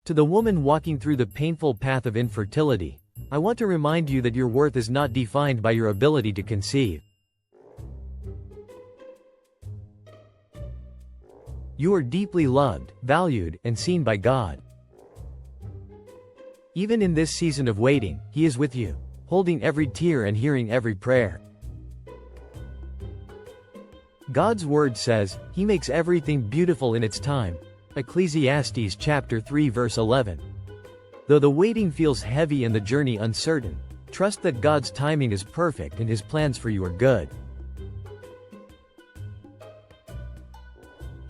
To the woman walking through the painful path of infertility, I want to remind you that your worth is not defined by your ability to conceive. You are deeply loved, valued, and seen by God. Even in this season of waiting, He is with you, holding every tear and hearing every prayer. God's word says, He makes everything beautiful in its time. Ecclesiastes chapter 3 verse 11. Though the waiting feels heavy and the journey uncertain, trust that God's timing is perfect and His plans for you are good.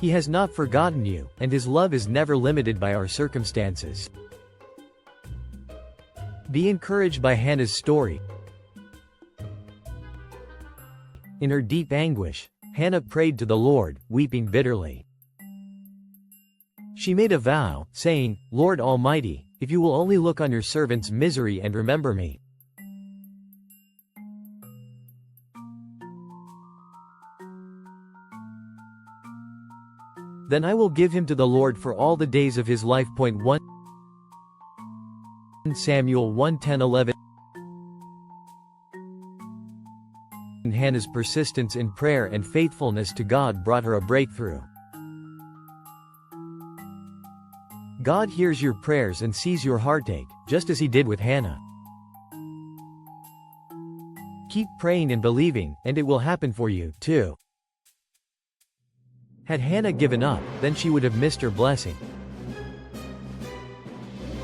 He has not forgotten you, and His love is never limited by our circumstances. Be encouraged by Hannah's story. In her deep anguish, Hannah prayed to the Lord, weeping bitterly. She made a vow, saying, "Lord Almighty, if you will only look on your servant's misery and remember me, then I will give him to the Lord for all the days of his life." 1 Samuel 1:10-11. Hannah's persistence in prayer and faithfulness to God brought her a breakthrough. God hears your prayers and sees your heartache, just as He did with Hannah. Keep praying and believing, and it will happen for you, too. Had Hannah given up, then she would have missed her blessing.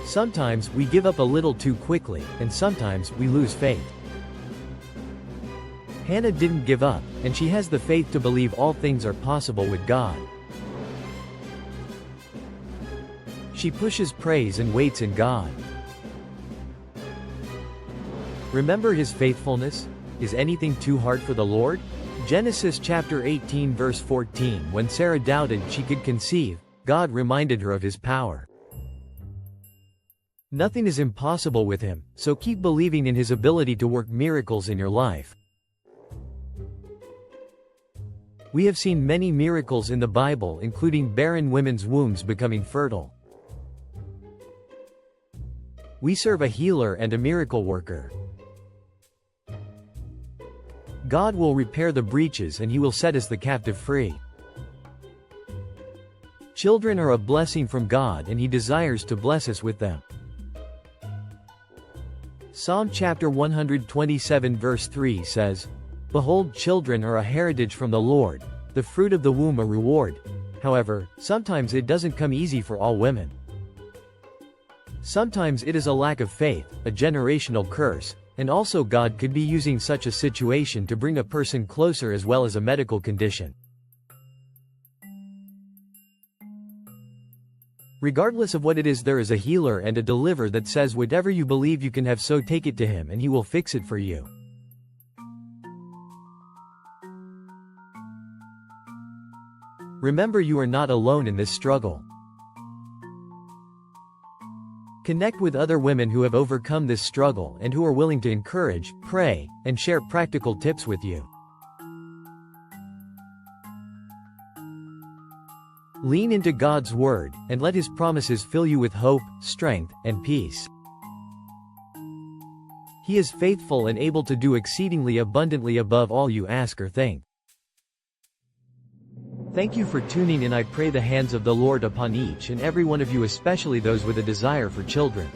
Sometimes we give up a little too quickly, and sometimes we lose faith. Hannah didn't give up, and she has the faith to believe all things are possible with God. She pushes praise and waits in God. Remember His faithfulness? Is anything too hard for the Lord? Genesis chapter 18 verse 14. When Sarah doubted she could conceive, God reminded her of His power. Nothing is impossible with Him, so keep believing in His ability to work miracles in your life. We have seen many miracles in the Bible, including barren women's wombs becoming fertile. We serve a healer and a miracle worker. God will repair the breaches and He will set us the captive free. Children are a blessing from God and He desires to bless us with them. Psalm chapter 127 verse 3 says, "Behold, children are a heritage from the Lord, the fruit of the womb a reward." However, sometimes it doesn't come easy for all women. Sometimes it is a lack of faith, a generational curse, and also God could be using such a situation to bring a person closer as well as a medical condition. Regardless of what it is, there is a healer and a deliverer that says whatever you believe you can have, so take it to Him and He will fix it for you. Remember, you are not alone in this struggle. Connect with other women who have overcome this struggle and who are willing to encourage, pray, and share practical tips with you. Lean into God's Word, and let His promises fill you with hope, strength, and peace. He is faithful and able to do exceedingly abundantly above all you ask or think. Thank you for tuning in. I pray the hands of the Lord upon each and every one of you, especially those with a desire for children.